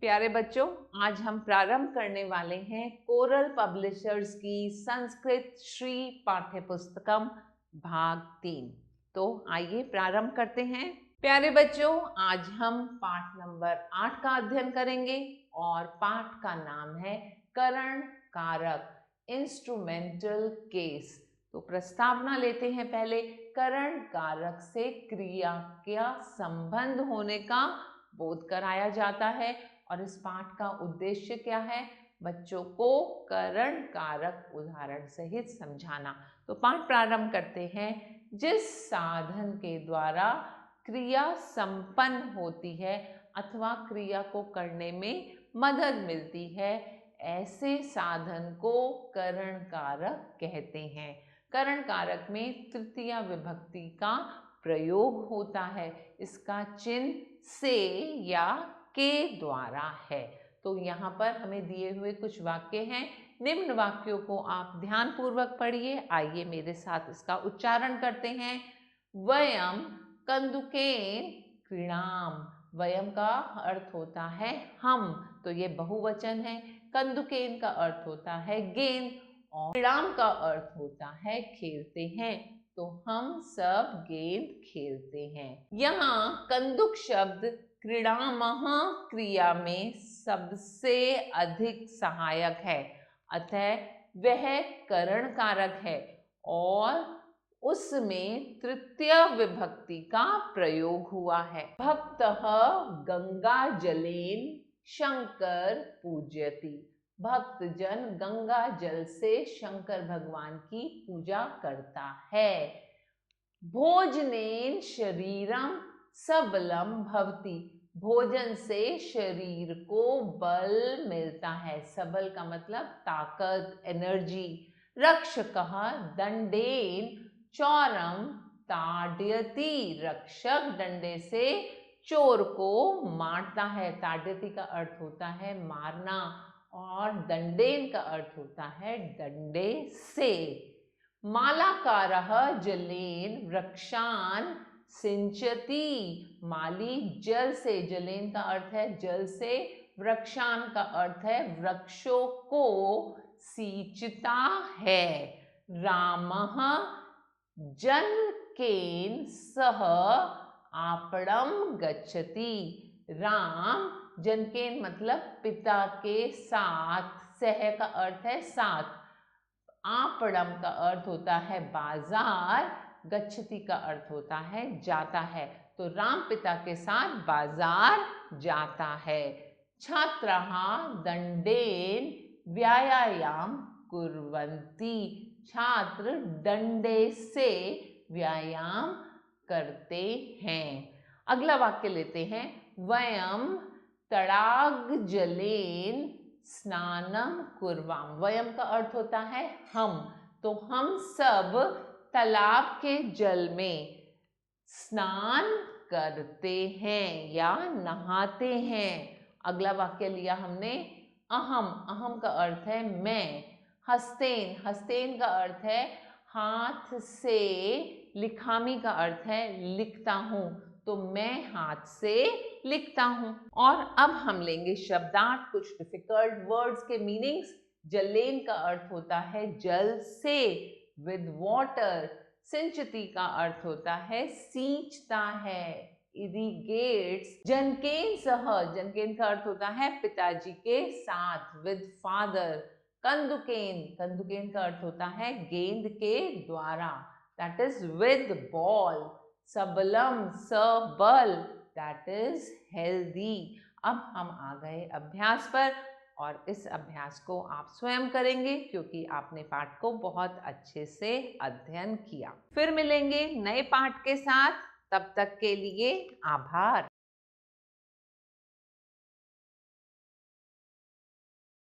प्यारे बच्चों, आज हम प्रारंभ करने वाले हैं कोरल पब्लिशर्स की संस्कृत श्री पाठ्य पुस्तकम भाग 3। तो आइए प्रारंभ करते हैं। प्यारे बच्चों, आज हम पाठ नंबर 8 का अध्ययन करेंगे और पाठ का नाम है करण कारक, इंस्ट्रूमेंटल केस। तो प्रस्तावना लेते हैं पहले। करण कारक से क्रिया का संबंध होने का बोध कराया जाता है और इस पाठ का उद्देश्य क्या है? बच्चों को करण कारक उदाहरण सहित समझाना। तो पाठ प्रारंभ करते हैं। जिस साधन के द्वारा क्रिया संपन्न होती है अथवा क्रिया को करने में मदद मिलती है, ऐसे साधन को करण कारक कहते हैं। करण कारक में तृतीया विभक्ति का प्रयोग होता है। इसका चिन्ह से या के द्वारा है। तो यहाँ पर हमें दिए हुए कुछ वाक्य हैं। निम्न वाक्यों को आप ध्यान पूर्वक पढ़िए। आइए मेरे साथ इसका उच्चारण करते हैं। वयम कंदुकेन क्रीणाम। वयम का अर्थ होता है हम, तो ये बहुवचन है। कंदुकेन का अर्थ होता है गेंद और क्रीडाम का अर्थ होता है खेलते हैं। तो हम सब गेंद खेलते हैं। यहाँ कंदुक शब्द क्रीडामः क्रिया में सबसे अधिक सहायक है, अतः वह करण कारक है और उसमें तृतीय विभक्ति का प्रयोग हुआ है। भक्तः गंगा जलेन शंकर पूजयति। भक्तजन गंगा जल से शंकर भगवान की पूजा करता है। भोजनेन शरीरम सबलम भवति। भोजन से शरीर को बल मिलता है। सबल का मतलब ताकत, एनर्जी। रक्षकः दंडेन चौरम ताड्यति। रक्षक डंडे से चोर को मारता है। ताड्यति का अर्थ होता है मारना और दंडेन का अर्थ होता है डंडे से। मालाकारः जलेन वृक्षान सिंचति। माली जल से, जलेन का अर्थ है जल से, वृक्षान का अर्थ है वृक्षों को सींचता है। रामः जनकेन सह आपणम गच्छति। राम जनकेन मतलब पिता के साथ, सह का अर्थ है साथ, आपणम का अर्थ होता है बाजार, गच्छति का अर्थ होता है जाता है। तो राम पिता के साथ बाजार जाता है। छात्राः दंडेन व्यायाम कुर्वन्ति। छात्र डंडे से व्यायाम करते हैं। अगला वाक्य लेते हैं। वयम तडाग जलेन स्नानम कुर्वाम। वयम का अर्थ होता है हम, तो हम सब तालाब के जल में स्नान करते हैं या नहाते हैं। अगला वाक्य लिया हमने अहम। अहम का अर्थ है मैं। हस्तेन, हस्तेन का अर्थ है हाथ से। लिखामी का अर्थ है लिखता हूँ, तो मैं हाथ से लिखता हूँ। और अब हम लेंगे शब्दार्थ, कुछ डिफिकल्ट वर्ड्स के मीनिंग्स। जलेन का अर्थ होता है जल से, विद वाटर। सिंचती का अर्थ होता है सींचता है, इरिगेट्स। जनकेन सह, जनकेन का अर्थ होता है पिताजी के साथ, विद फादर। कंदुकेन, कंदुकेन का अर्थ होता है गेंद के द्वारा, that is with ball. Sublime सबल, दैट इज हेल्दी। अब हम आ गए अभ्यास पर और इस अभ्यास को आप स्वयं करेंगे क्योंकि आपने पाठ को बहुत अच्छे से अध्ययन किया। फिर मिलेंगे नए पाठ के साथ, तब तक के लिए आभार।